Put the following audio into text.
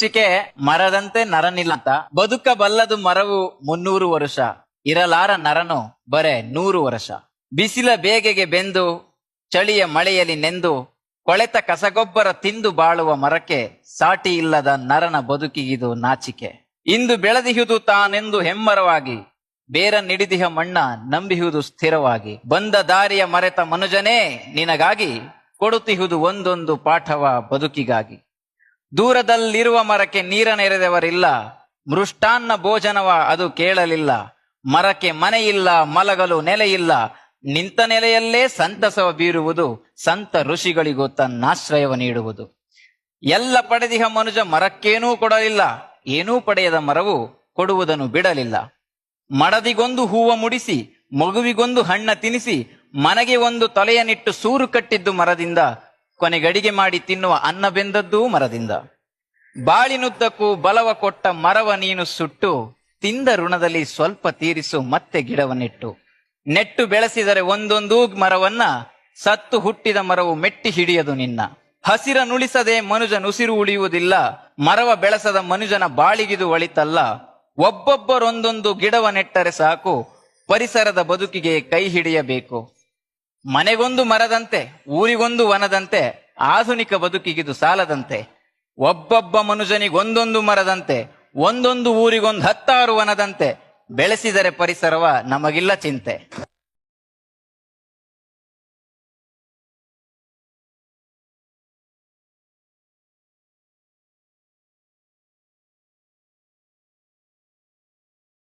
ಶೀರ್ಷಿಕೆ ಮರದಂತೆ ನರನಿಲ್ಲ ಅಂತ. ಬದುಕಬಲ್ಲದು ಮರವು 300 ವರ್ಷ, ಇರಲಾರ ನರನು ಬರೇ 100 ವರ್ಷ. ಬಿಸಿಲ ಬೇಗೆಗೆ ಬೆಂದು ಚಳಿಯ ಮಳೆಯಲ್ಲಿ ನೆಂದು ಕೊಳೆತ ಕಸಗೊಬ್ಬರ ತಿಂದು ಬಾಳುವ ಮರಕ್ಕೆ ಸಾಟಿ ಇಲ್ಲದ ನರನ ಬದುಕಿಗಿದು ನಾಚಿಕೆ. ಇಂದು ಬೆಳೆದಿಹುದು ತಾನೆಂದು ಹೆಮ್ಮರವಾಗಿ, ಬೇರ ನಿಡಿದಿಹ ಮಣ್ಣ ನಂಬಿಹುದು ಸ್ಥಿರವಾಗಿ. ಬಂದ ದಾರಿಯ ಮರೆತ ಮನುಜನೇ ನಿನಗಾಗಿ, ಕೊಡುತ್ತಿಹುದು ಒಂದೊಂದು ಪಾಠವ ಬದುಕಿಗಾಗಿ. ದೂರದಲ್ಲಿರುವ ಮರಕ್ಕೆ ನೀರ ನೆರೆದವರಿಲ್ಲ, ಮೃಷ್ಟಾನ್ನ ಭೋಜನವ ಅದು ಕೇಳಲಿಲ್ಲ. ಮರಕ್ಕೆ ಮನೆಯಿಲ್ಲ, ಮಲಗಲು ನೆಲೆಯಿಲ್ಲ, ನಿಂತ ನೆಲೆಯಲ್ಲೇ ಸಂತಸವ ಬೀರುವುದು. ಸಂತ ಋಷಿಗಳಿಗೂ ತನ್ನಾಶ್ರಯವ ನೀಡುವುದು. ಎಲ್ಲ ಪಡೆದಿಹ ಮನುಜ ಮರಕ್ಕೇನೂ ಕೊಡಲಿಲ್ಲ, ಏನೂ ಪಡೆಯದ ಮರವು ಕೊಡುವುದನ್ನು ಬಿಡಲಿಲ್ಲ. ಮಡದಿಗೊಂದು ಹೂವ ಮುಡಿಸಿ, ಮಗುವಿಗೊಂದು ಹಣ್ಣ ತಿನಿಸಿ, ಮನೆಗೆ ಒಂದು ತೊಲೆಯನಿಟ್ಟು ಸೂರು ಕಟ್ಟಿದ್ದು ಮರದಿಂದ, ಕೊನೆಗಡಿಗೆ ಮಾಡಿ ತಿನ್ನುವ ಅನ್ನ ಬೆಂದದ್ದೂ ಮರದಿಂದ. ಬಾಳಿನುದ್ದಕ್ಕೂ ಬಲವ ಕೊಟ್ಟ ಮರವ ನೀನು ಸುಟ್ಟು, ತಿಂದ ಋಣದಲ್ಲಿ ಸ್ವಲ್ಪ ತೀರಿಸು ಮತ್ತೆ ಗಿಡವ ನೆಟ್ಟು ಬೆಳೆಸಿದರೆ ಒಂದೊಂದೂ ಮರವನ್ನ, ಸತ್ತು ಹುಟ್ಟಿದ ಮರವು ಮೆಟ್ಟಿ ಹಿಡಿಯದು ನಿನ್ನ. ಹಸಿರ ನುಳಿಸದೆ ಮನುಜನುಸಿರು ಉಳಿಯುವುದಿಲ್ಲ, ಮರವ ಬೆಳೆಸದ ಮನುಜನ ಬಾಳಿಗಿದು ಒಳಿತಲ್ಲ. ಒಬ್ಬೊಬ್ಬರೊಂದೊಂದು ಗಿಡವ ನೆಟ್ಟರೆ ಸಾಕು, ಪರಿಸರದ ಬದುಕಿಗೆ ಕೈ ಹಿಡಿಯಬೇಕು. ಮನೆಗೊಂದು ಮರದಂತೆ, ಊರಿಗೊಂದು ವನದಂತೆ, ಆಧುನಿಕ ಬದುಕಿಗಿದು ಸಾಲದಂತೆ. ಒಬ್ಬೊಬ್ಬ ಮನುಜನಿಗೊಂದೊಂದು ಮರದಂತೆ, ಒಂದೊಂದು ಊರಿಗೊಂದು 10 ವನದಂತೆ. ಬೆಳೆಸಿದರೆ ಪರಿಸರವ ನಮಗಿಲ್ಲ ಚಿಂತೆ.